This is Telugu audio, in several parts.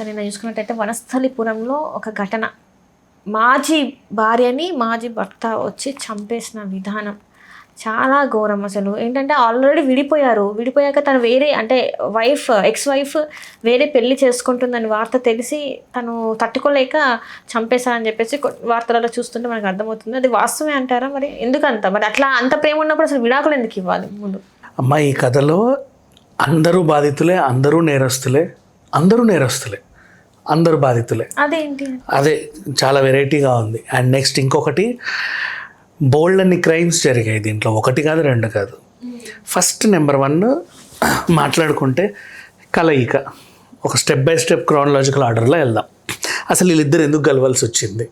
సో నేను చూసుకున్నట్టయితే వనస్థలిపురంలో ఒక ఘటన, మాజీ భార్యని మాజీ భర్త వచ్చి చంపేసిన విధానం చాలా ఘోరం. అసలు ఏంటంటే ఆల్రెడీ విడిపోయాక తను వేరే అంటే ఎక్స్ వైఫ్ వేరే పెళ్లి చేసుకుంటుందని వార్త తెలిసి తను తట్టుకోలేక చంపేశారని చెప్పేసి వార్తలలో చూస్తుంటే మనకు అర్థమవుతుంది. అది వాస్తవమే అంటారా? మరి ఎందుకంత మరి అట్లా అంత ప్రేమ ఉన్నప్పుడు అసలు విడాకులు ఎందుకు ఇవ్వాలి ముందు? అమ్మ, ఈ కథలో అందరూ బాధితులే, అందరూ నేరస్తులే, అందరూ బాధితులే. అదేంటి? అదే చాలా వెరైటీగా ఉంది. అండ్ నెక్స్ట్ ఇంకొకటి, బోల్డ్ అన్ని క్రైమ్స్ జరిగాయి దీంట్లో, ఒకటి కాదు రెండు కాదు. ఫస్ట్ నెంబర్ 1 మాట్లాడుకుంటే కలయిక. ఒక స్టెప్ బై స్టెప్ క్రానలాజికల్ ఆర్డర్లో వెళ్దాం. అసలు వీళ్ళిద్దరు ఎందుకు కలవాల్సి వచ్చింది?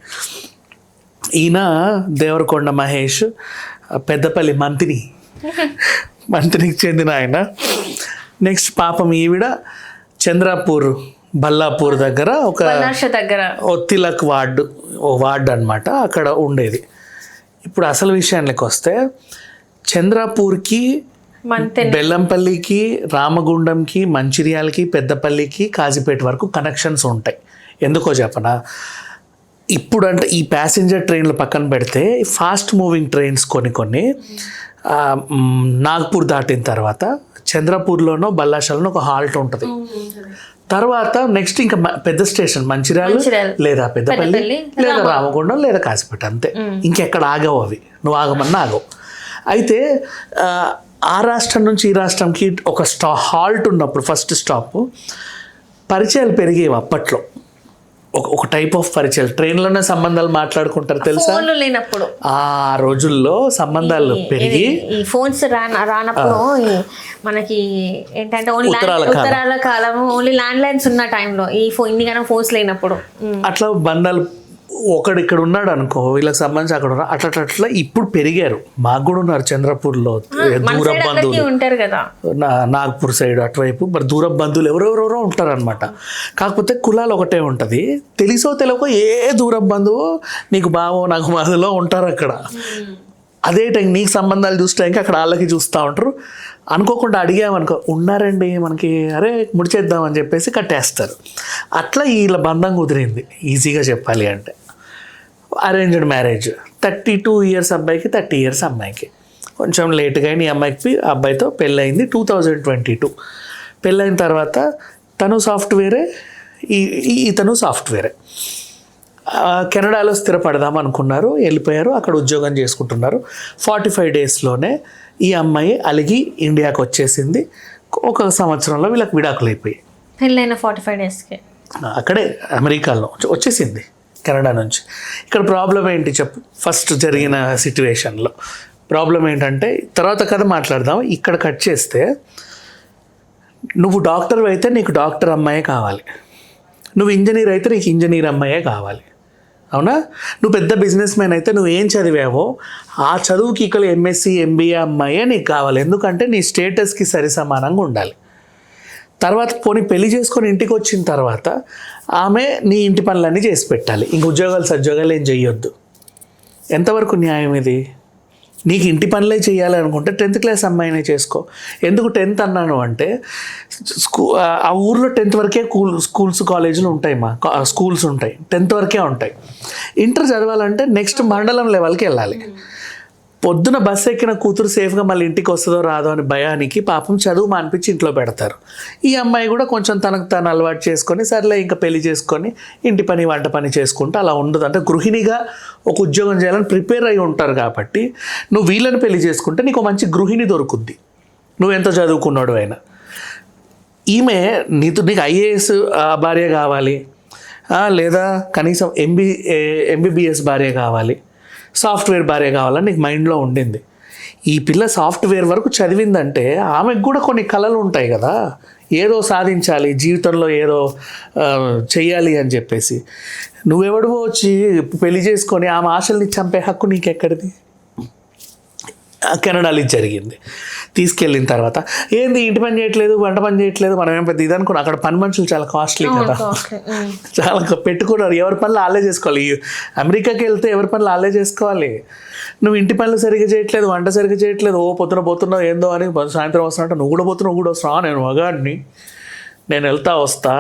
ఈయన దేవరకొండ మహేష్, పెద్దపల్లి మంత్రికి చెందిన ఆయన. నెక్స్ట్ పాపం ఈవిడ చంద్రాపూర్ బల్లాపూర్ దగ్గర తిలక్ వార్డు అనమాట, అక్కడ ఉండేది. ఇప్పుడు అసలు విషయానికి వస్తే చంద్రాపూర్కి, బెల్లంపల్లికి, రామగుండంకి, మంచిర్యాలకి, పెద్దపల్లికి, కాజీపేట వరకు కనెక్షన్స్ ఉంటాయి. ఎందుకో చెప్పనా? ఇప్పుడు అంటే ఈ ప్యాసింజర్ ట్రైన్లు పక్కన పెడితే ఫాస్ట్ మూవింగ్ ట్రైన్స్ కొన్ని నాగ్పూర్ దాటిన తర్వాత చంద్రపూర్లోనో బల్లాషాలోనో ఒక హాల్ట్ ఉంటుంది. తర్వాత నెక్స్ట్ ఇంకా పెద్ద స్టేషన్ మంచిర్యాల లేదా పెద్దపల్లి లేదా రామగుండం లేదా కాసిపేట, అంతే. ఇంకెక్కడ ఆగవు అవి, నువ్వు ఆగమన్నా ఆగవు. అయితే ఆ రాష్ట్రం నుంచి ఈ రాష్ట్రంకి ఒక హాల్ట్ ఉన్నప్పుడు ఫస్ట్ స్టాప్ పరిచయాలు పెరిగేవి అప్పట్లో. ఒక టైప్ ఆఫ్ పరిచయాలు, ట్రైన్లోనే సంబంధాలు మాట్లాడుకుంటారు తెలుసా. ఆ రోజుల్లో సంబంధాలు పెరిగి ఫోన్స్ రానప్పుడు మనకి ఏంటంటే ఉత్తరాల కాలం, ఓన్లీ ల్యాండ్ లైన్స్ ఉన్న టైంలో ఇన్ని ఫోన్స్ లేనప్పుడు అట్లా బంధాలు ఒకడు ఇక్కడ ఉన్నాడు అనుకో, వీళ్ళకి సంబంధించి అక్కడ ఉన్నారు, అట్లా ఇప్పుడు పెరిగారు. మాకు కూడా ఉన్నారు చంద్రపూర్లో దూర బంధువులు ఉంటారు కదా, నాగ్పూర్ సైడ్ అటువైపు మరి దూర బంధువులు ఎవరెవరెవరో ఉంటారు అనమాట. కాకపోతే కులాలు ఒకటే ఉంటుంది. తెలిసో తెలియకో ఏ దూర బంధువు నీకు బావో నాకు మధ్యలో ఉంటారు అక్కడ. అదే టైం నీకు సంబంధాలు చూస్తానికి అక్కడ వాళ్ళకి చూస్తూ ఉంటారు. అనుకోకుండా అడిగామనుకో, ఉన్నారండి మనకి, అరే ముడిచేద్దామని చెప్పేసి కట్టేస్తారు. అట్లా వీళ్ళ బంధం కుదిరింది, ఈజీగా చెప్పాలి అంటే. అరేంజ్డ్ మ్యారేజ్, 32 years అబ్బాయికి, 30 years అమ్మాయికి. కొంచెం లేట్గా ఈ అమ్మాయికి అబ్బాయితో పెళ్ళయింది 2022. పెళ్ళైన తర్వాత తను సాఫ్ట్వేరే, ఇతను సాఫ్ట్వేరే. కెనడాలో స్థిరపడదాం అనుకున్నారు, వెళ్ళిపోయారు, అక్కడ ఉద్యోగం చేసుకుంటున్నారు. 45 daysలోనే ఈ అమ్మాయి అలిగి ఇండియాకి వచ్చేసింది. 1 సంవత్సరంలో వీళ్ళకి విడాకులు అయిపోయాయి. పెళ్ళైన 45 daysకి అక్కడే అమెరికాలో వచ్చేసింది కెనడా నుంచి. ఇక్కడ ప్రాబ్లం ఏంటి చెప్పు? ఫస్ట్ జరిగిన సిట్యువేషన్లో ప్రాబ్లం ఏంటంటే, తర్వాత కథ మాట్లాడదాం. ఇక్కడ కట్ చేస్తే, నువ్వు డాక్టర్ అయితే నీకు డాక్టర్ అమ్మాయే కావాలి, నువ్వు ఇంజనీర్ అయితే నీకు ఇంజనీర్ అమ్మాయే కావాలి, అవునా? నువ్వు పెద్ద బిజినెస్ మ్యాన్ అయితే నువ్వు ఏం చదివావో ఆ చదువుకి ఇక్కడ MSc MBA అమ్మాయే నీకు కావాలి. ఎందుకంటే నీ స్టేటస్కి సరి సమానంగా ఉండాలి. తర్వాత పోనీ పెళ్లి చేసుకొని ఇంటికి వచ్చిన తర్వాత ఆమె నీ ఇంటి పనులన్నీ చేసి పెట్టాలి. ఇంక సద్యోగాలు ఏం చెయ్యొద్దు. ఎంతవరకు న్యాయం ఇది? నీకు ఇంటి పనులే చేయాలి అనుకుంటే 10th class అమ్మాయినే చేసుకో. ఎందుకు 10th అన్నాను అంటే, ఆ ఊర్లో 10th వరకే స్కూల్స్ కాలేజీలు ఉంటాయి, స్కూల్స్ ఉంటాయి, 10th వరకే ఉంటాయి. ఇంటర్ చదవాలంటే నెక్స్ట్ మండలం లెవెల్కి వెళ్ళాలి. పొద్దున బస్సు ఎక్కిన కూతురు సేఫ్గా మళ్ళీ ఇంటికి వస్తుందో రాదో అని భయానికి పాపం చదువు మానిపించి ఇంట్లో పెడతారు. ఈ అమ్మాయి కూడా కొంచెం తనకు తాను అలవాటు చేసుకొని, సర్లే ఇంకా పెళ్లి చేసుకొని ఇంటి పని వంట పని చేసుకుంటూ అలా ఉండదు. అంటే గృహిణిగా ఒక ఉద్యోగం చేయాలని ప్రిపేర్ అయి ఉంటారు. కాబట్టి నువ్వు వీళ్ళని పెళ్లి చేసుకుంటే నీకు మంచి గృహిణి దొరుకుద్ది, నువ్వు ఎంత చదువుకున్నాడు అయినా. ఈమె నీకు IAS భార్య కావాలి, లేదా కనీసం MBBS భార్య కావాలి, సాఫ్ట్వేర్ భార్య కావాలని నీకు మైండ్లో ఉండింది. ఈ పిల్ల సాఫ్ట్వేర్ వరకు చదివిందంటే ఆమెకు కూడా కొన్ని కళలు ఉంటాయి కదా, ఏదో సాధించాలి జీవితంలో, ఏదో చెయ్యాలి అని చెప్పేసి. నువ్వెవడివో వచ్చి పెళ్లి చేసుకొని ఆమె ఆశల్ని చంపే హక్కు నీకెక్కడిది? కెనడాలో జరిగింది. తీసుకెళ్ళిన తర్వాత ఏంది ఇంటి పని చేయట్లేదు, వంట పని చేయట్లేదు, మనం ఏం పెద్ద ఇది అనుకున్నాం. అక్కడ పని మనుషులు చాలా కాస్ట్లీ కదా, చాలా పెట్టుకున్నారు. ఎవరి పనులు వాళ్ళే చేసుకోవాలి. అమెరికాకి వెళ్తే ఎవరి పనులు వాళ్ళే చేసుకోవాలి. నువ్వు ఇంటి పనులు సరిగ్గా చేయట్లేదు, వంట సరిగ్గా చేయట్లేదు, పొద్దున పోతున్నావు ఏందో అని, సాయంత్రం వస్తున్నట్టు నువ్వు కూడా పోతున్నావు, నువ్వు కూడా వస్తున్నావు, నేను మగాడిని, నేను వెళ్తా వస్తా,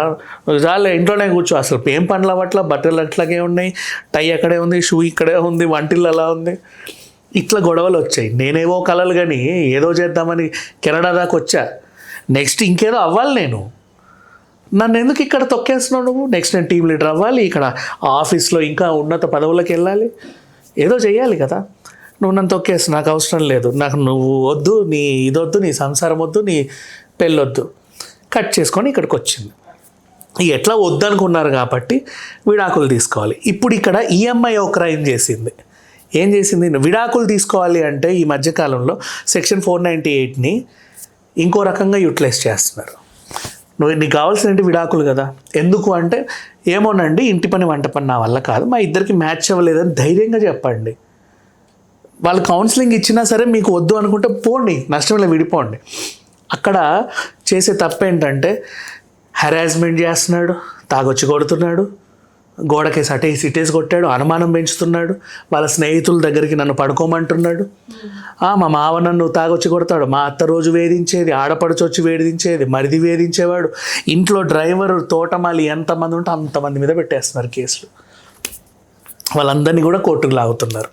చాలే ఇంట్లోనే కూర్చో, అసలు ఏం పనులు అవ్వట్లా, బట్టలు అట్లాగే ఉన్నాయి, టై అక్కడే ఉంది, షూ ఇక్కడే ఉంది, వంటిల్లు అలా ఉంది. ఇట్లా గొడవలు వచ్చాయి. నేనేవో కలలు కానీ ఏదో చేద్దామని కెనడా దాకా వచ్చా. నెక్స్ట్ ఇంకేదో అవ్వాలి నేను. నన్ను ఎందుకు ఇక్కడ తొక్కేస్తున్నావు నువ్వు? నెక్స్ట్ నేను టీం లీడర్ అవ్వాలి, ఇక్కడ ఆఫీస్లో ఇంకా ఉన్నత పదవులకు వెళ్ళాలి, ఏదో చేయాలి కదా. నువ్వు నన్ను తొక్కేసి నాకు అవసరం లేదు, నాకు నువ్వు వద్దు, నీ ఇదొద్దు, నీ సంసారం వద్దు, నీ పెళ్ళొద్దు, కట్ చేసుకొని ఇక్కడికి వచ్చింది. ఎట్లా వద్దనుకున్నారు కాబట్టి విడాకులు తీసుకోవాలి. ఇప్పుడు ఇక్కడ ఈ అమ్మాయి ఒక క్రైమ్ చేసింది. ఏం చేసింది? విడాకులు తీసుకోవాలి అంటే ఈ మధ్యకాలంలో సెక్షన్ 498ని ఇంకో రకంగా యూటిలైజ్ చేస్తున్నారు. నీకు కావాల్సినవి విడాకులు కదా. ఎందుకు అంటే ఏమోనండి, ఇంటి పని వంట పని నా వల్ల కాదు, మా ఇద్దరికి మ్యాచ్ అవ్వలేదని ధైర్యంగా చెప్పండి. వాళ్ళు కౌన్సిలింగ్ ఇచ్చినా సరే మీకు వద్దు అనుకుంటే పోండి, నష్టంలో విడిపోండి. అక్కడ చేసే తప్పు ఏంటంటే హెరాస్మెంట్ చేస్తున్నాడు, తాగొచ్చి కొడుతున్నాడు, గోడకేసి అటేసి ఇటేసి కొట్టాడు, అనుమానం పెంచుతున్నాడు, వాళ్ళ స్నేహితుల దగ్గరికి నన్ను పడుకోమంటున్నాడు. మా మావ నన్ను తాగొచ్చి కొడతాడు, మా అత్త రోజు వేధించేది, ఆడపడుచు వచ్చి వేధించేది, మరిది వేధించేవాడు, ఇంట్లో డ్రైవర్, తోటమాలి ఎంతమంది ఉంటే అంతమంది మీద పెట్టేస్తున్నారు కేసులు. వాళ్ళందరినీ కూడా కోర్టుకు లాగుతున్నారు.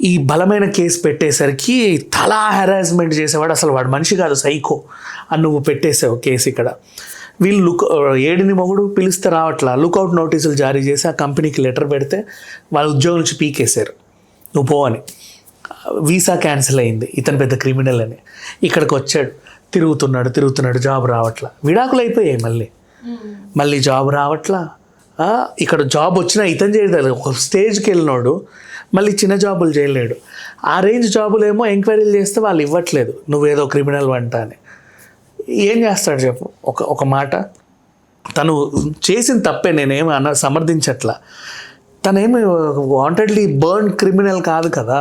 ఈ బలమైన కేసు పెట్టేసరికి తలా హెరాస్మెంట్ చేసేవాడు, అసలు వాడు మనిషి కాదు, సైకో అని నువ్వు పెట్టేసావు కేసు. ఇక్కడ వీళ్ళు ఏడిని మొగుడు పిలిస్తే రావట్లా, లుకౌట్ నోటీసులు జారీ చేసి ఆ కంపెనీకి లెటర్ పెడితే వాళ్ళ ఉద్యోగం నుంచి పీకేశారు, నువ్వు పో అని. వీసా క్యాన్సిల్ అయింది, ఇతను పెద్ద క్రిమినల్ అని. ఇక్కడికి వచ్చాడు, తిరుగుతున్నాడు, జాబ్ రావట్లా, విడాకులు అయిపోయాయి. మళ్ళీ జాబ్ రావట్లా. ఇక్కడ జాబ్ వచ్చినా ఇతను చేయలేదు, ఒక స్టేజ్కి వెళ్ళినాడు, మళ్ళీ చిన్న జాబులు చేయలేడు. ఆ రేంజ్ జాబులు ఏమో ఎంక్వైరీలు చేస్తే వాళ్ళు ఇవ్వట్లేదు, నువ్వేదో క్రిమినల్ వంట అని. ఏం చేస్తాడు చెప్పు? ఒక మాట, తను చేసిన తప్పే, నేనేమి సమర్థించట్లా. తనేమి వాంటెడ్లీ బర్న్ క్రిమినల్ కాదు కదా,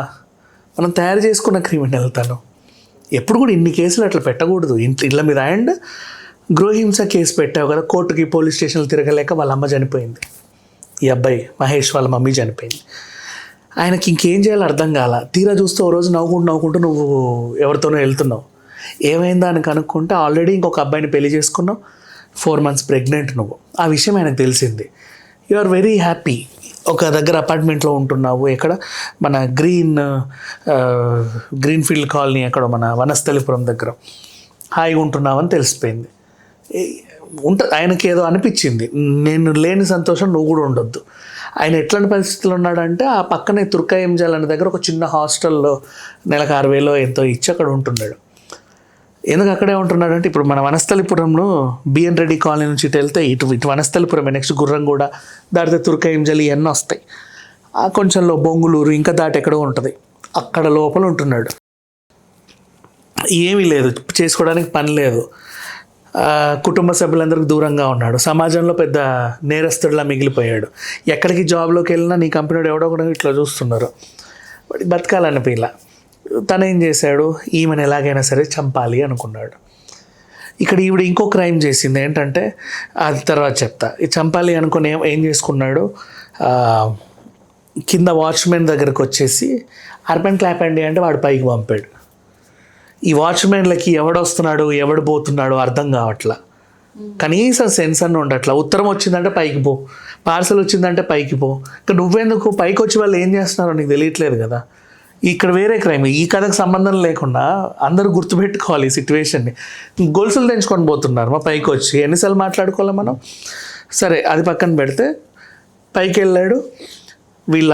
మనం తయారు చేసుకున్న క్రిమినల్ తను. ఎప్పుడు కూడా ఇన్ని కేసులు అట్లా పెట్టకూడదు ఇళ్ళ మీద. అండ్ గృహహింస కేసు పెట్టావు కదా, కోర్టుకి పోలీస్ స్టేషన్లు తిరగలేక వాళ్ళ అమ్మ చనిపోయింది, ఈ అబ్బాయి మహేష్ వాళ్ళ మమ్మీ చనిపోయింది. ఆయనకి ఇంకేం చేయాలో అర్థం కాల. తీరా చూస్తే ఓ రోజు నవ్వుకుంటూ నువ్వు ఎవరితోనో వెళ్తున్నావు, ఏమైందా అని కనుక్కుంటే ఆల్రెడీ ఇంకొక అబ్బాయిని పెళ్లి చేసుకున్నావు, 4 months ప్రెగ్నెంట్ నువ్వు. ఆ విషయం ఆయనకు తెలిసింది. యు ఆర్ వెరీ హ్యాపీ, ఒక దగ్గర అపార్ట్మెంట్లో ఉంటున్నావు, ఎక్కడ మన గ్రీన్ ఫీల్డ్ కాలనీ, ఎక్కడ మన వనస్థలిపురం దగ్గర హాయిగా ఉంటున్నావు అని తెలిసిపోయింది. ఆయనకి ఏదో అనిపించింది, నేను లేని సంతోషం నువ్వు కూడా ఉండొద్దు. ఆయన ఎట్లాంటి పరిస్థితులు ఉన్నాడంటే ఆ పక్కనే తుర్కాయంజాల్ అనే దగ్గర ఒక చిన్న హాస్టల్లో నెలకు 6,000 ఎంతో ఇచ్చి అక్కడ ఉంటున్నాడు. ఎందుకు అక్కడే ఉంటున్నాడంటే ఇప్పుడు మన వనస్థలిపురంలో బిఎన్ రెడ్డి కాలనీ నుంచి వెళ్తే ఇటు వనస్థలిపురమే, నెక్స్ట్ గుర్రంగూడ దాటితే తుర్కాయంజాల్ ఇవన్నీ వస్తాయి. కొంచెంలో బొంగులూరు ఇంకా దాటి ఎక్కడో ఉంటుంది, అక్కడ లోపల ఉంటున్నాడు. ఏమీ లేదు, చేసుకోవడానికి పని లేదు, కుటుంబ సభ్యులందరికీ దూరంగా ఉన్నాడు, సమాజంలో పెద్ద నేరస్తుడిలా మిగిలిపోయాడు. ఎక్కడికి జాబ్లోకి వెళ్ళినా నీ కంపెనీలో ఎవడో కూడా ఇట్లా చూస్తున్నారు, బతకాలనిపిలా. తను ఏం చేశాడు, ఈమెను ఎలాగైనా సరే చంపాలి అనుకున్నాడు. ఇక్కడ ఈవిడ ఇంకో క్రైమ్ చేసింది ఏంటంటే, అది తర్వాత చెప్తా. ఇది చంపాలి అనుకుని ఏం చేసుకున్నాడు, కింద వాచ్మెన్ దగ్గరకు వచ్చేసి అర్బన్ క్లాప్ అండి అంటే వాడు పైకి పంపాడు. ఈ వాచ్మెన్లకి ఎవడొస్తున్నాడు ఎవడు పోతున్నాడో అర్థం కావట్లా, కనీసం సెన్స్ అన్న ఉండట్లా. ఉత్తరం వచ్చిందంటే పైకి పో, పార్సల్ వచ్చిందంటే పైకి పో. ఇంకా నువ్వెందుకు పైకి వచ్చి వాళ్ళు ఏం చేస్తున్నారో నీకు తెలియట్లేదు కదా. ఇక్కడ వేరే క్రైమ్, ఈ కథకు సంబంధం లేకుండా అందరూ గుర్తుపెట్టుకోవాలి ఈ సిచ్యువేషన్ని. గొలుసులు తెంచుకొని పోతున్నారు మా పైకి వచ్చి, ఎన్నిసార్లు మాట్లాడుకోవాలి మనం. సరే అది పక్కన పెడితే పైకి వెళ్ళాడు. వీళ్ళ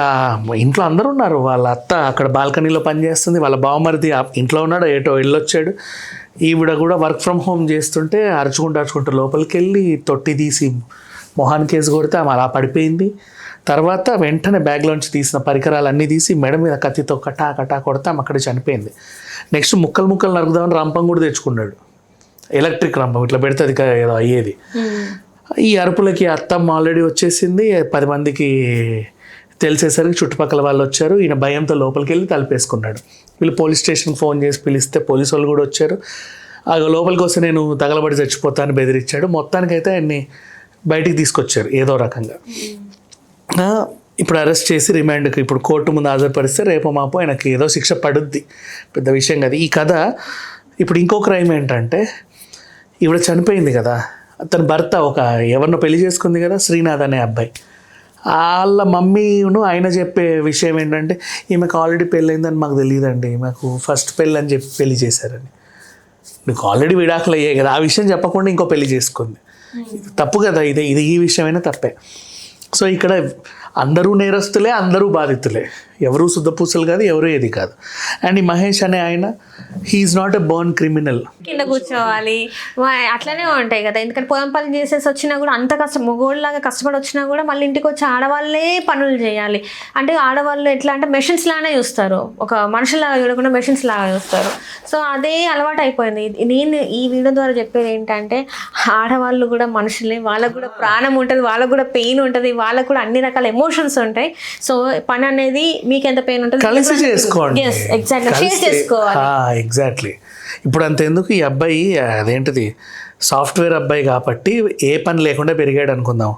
ఇంట్లో అందరూ ఉన్నారు, వాళ్ళ అత్త అక్కడ బాల్కనీలో పనిచేస్తుంది, వాళ్ళ బావమరిది ఇంట్లో ఉన్నాడు, ఏటో వెళ్ళొచ్చాడు. ఈవిడ కూడా వర్క్ ఫ్రమ్ హోమ్ చేస్తుంటే అరుచుకుంటూ లోపలికి వెళ్ళి తొట్టి తీసి మొహాన్ కేసు కొడితే ఆమె అలా పడిపోయింది. తర్వాత వెంటనే బ్యాగ్లోంచి తీసిన పరికరాలన్నీ తీసి మెడ మీద కత్తితో కటా కొడితే ఆమె అక్కడ చనిపోయింది. నెక్స్ట్ ముక్కలు నరుకుదామని రంపం కూడా తెచ్చుకున్నాడు, ఎలక్ట్రిక్ రంపం, ఇట్లా పెడితే అది ఏదో అయ్యేది. ఈ అరుపులకి అత్తమ్మ ఆల్రెడీ వచ్చేసింది, 10 మందికి తెలిసేసరికి చుట్టుపక్కల వాళ్ళు వచ్చారు. ఈయన భయంతో లోపలికి వెళ్ళి తలుపేసుకున్నాడు. వీళ్ళు పోలీస్ స్టేషన్కి ఫోన్ చేసి పిలిస్తే పోలీసు వాళ్ళు కూడా వచ్చారు. లోపలికి వస్తే నేను తగలబడి చచ్చిపోతాను బెదిరించాడు. మొత్తానికైతే ఆయన్ని బయటికి తీసుకొచ్చారు ఏదో రకంగా. ఇప్పుడు అరెస్ట్ చేసి రిమాండ్కి ఇప్పుడు కోర్టు ముందు హాజరుపరిస్తే రేపు మాపు ఆయనకి ఏదో శిక్ష పడుద్ది, పెద్ద విషయం కాదు. ఈ కథ ఇప్పుడు ఇంకో క్రైమ్ ఏంటంటే, ఈవిడ చనిపోయింది కదా, తన భర్త ఎవరినో పెళ్లి చేసుకుంది కదా, శ్రీనాథ్ అనే అబ్బాయి. వాళ్ళ మమ్మీను ఆయన చెప్పే విషయం ఏంటంటే ఈమెకు ఆల్రెడీ పెళ్ళయిందని మాకు తెలియదండి, మాకు ఫస్ట్ పెళ్ళి అని చెప్పి పెళ్లి చేశారని. నీకు ఆల్రెడీ విడాకులు అయ్యాయి కదా, ఆ విషయం చెప్పకుండా ఇంకో పెళ్లి చేసుకుంది. తప్పు కదా, ఇది ఈ విషయమైనా తప్పే. సో ఇక్కడ అందరూ నేరస్తులే, అందరూ బాధితులే, ఎవరు శుద్ధపూసలు కాదు, ఎవరు ఏది కాదు. అండ్ ఈ మహేష్ అనే ఆయన he's not a born criminal. కింద కూర్చోవాలి అట్లనే ఉంటాయి కదా. ఎందుకంటే పొలం పని చేసేసి వచ్చినా కూడా అంత కష్టం, మొగోళ్ళలాగా కష్టపడి వచ్చినా కూడా మళ్ళీ ఇంటికి వచ్చి ఆడవాళ్ళే పనులు చేయాలి. అంటే ఆడవాళ్ళు ఎట్లా అంటే మెషిన్స్ లానే చూస్తారు, ఒక మనుషులాగా చూడకుండా మెషిన్స్ లాగా చూస్తారు. సో అదే అలవాటు అయిపోయింది. నేను ఈ వీడియో ద్వారా చెప్పేది ఏంటంటే ఆడవాళ్ళు కూడా మనుషులే, వాళ్ళకు కూడా ప్రాణం ఉంటుంది, వాళ్ళకు కూడా పెయిన్ ఉంటుంది, వాళ్ళకు కూడా అన్ని రకాల ఎమోషన్స్ ఉంటాయి. సో పని అనేది మీకు ఎంత పెయిన్ ఉంటుంది కలిసి చేసుకోండి. షేర్ చేసుకోవాలి. ఎగ్జాక్ట్లీ. ఇప్పుడు అంతెందుకు, ఈ అబ్బాయి అదేంటిది సాఫ్ట్వేర్ అబ్బాయి కాబట్టి ఏ పని లేకుండా పెరిగాడు అనుకుందాం.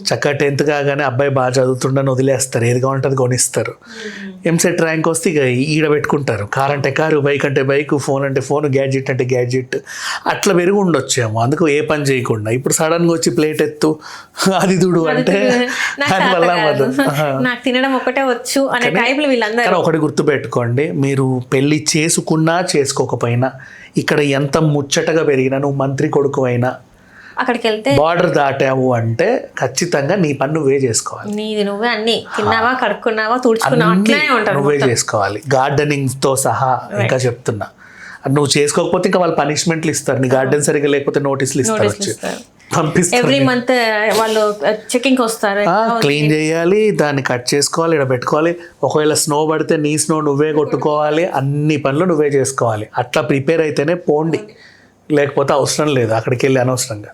చక్కగా 10th కాగానే అబ్బాయి బాగా చదువుతుండని వదిలేస్తారు, ఏది కావాలంటే అది కొనిస్తారు. ఎంసెట్ ర్యాంక్ వస్తే ఇక ఈడ పెట్టుకుంటారు, కార్ అంటే కారు, బైక్ అంటే బైక్, ఫోన్ అంటే ఫోన్, గ్యాడ్జెట్ అంటే గ్యాడ్జెట్, అట్లా పెరిగి ఉండొచ్చేమో. అందుకు ఏ పని చేయకుండా ఇప్పుడు సడన్గా వచ్చి ప్లేట్ ఎత్తు అది దుడు అంటే దానివల్ల నాకు తినడం ఒకటే వచ్చు అనే టైప్లో వీళ్ళందరూ. కానీ ఒకటి గుర్తుపెట్టుకోండి, మీరు పెళ్లి చేసుకున్నా చేసుకోకపోయినా ఇక్కడ ఎంత ముచ్చటగా పెరిగినా, నువ్వు మంత్రి కొడుకు అయినా అక్కడికి వెళ్తే బార్డర్ దాటావు అంటే ఖచ్చితంగా నీ పని నువ్వే చేసుకోవాలి. నీది నువ్వే అన్ని తిన్నావా, కడుక్కున్నావా, తుడుచుకున్నావా అట్లనే ఉంటారు, నువ్వే చేసుకోవాలి, గార్డెనింగ్తో సహా. ఇంకా చెప్తున్నా, నువ్వు చేసుకోకపోతే ఇంకా వాళ్ళు పనిష్మెంట్లు ఇస్తారు. నీ గార్డెన్ సరిగ్గా లేకపోతే నోటీసులు ఇస్తారు, వచ్చి పంపిస్తారు. ఎవ్రీ మంత్ వాళ్ళు చెకింగ్ వస్తారు, క్లీన్ చేయాలి, దాన్ని కట్ చేసుకోవాలి, ఇక్కడ పెట్టుకోవాలి. ఒకవేళ స్నో పడితే నీ స్నో నువ్వే కొట్టుకోవాలి, అన్ని పనులు నువ్వే చేసుకోవాలి. అట్లా ప్రిపేర్ అయితేనే పోండి, లేకపోతే అవసరం లేదు అక్కడికి వెళ్ళి అనవసరంగా.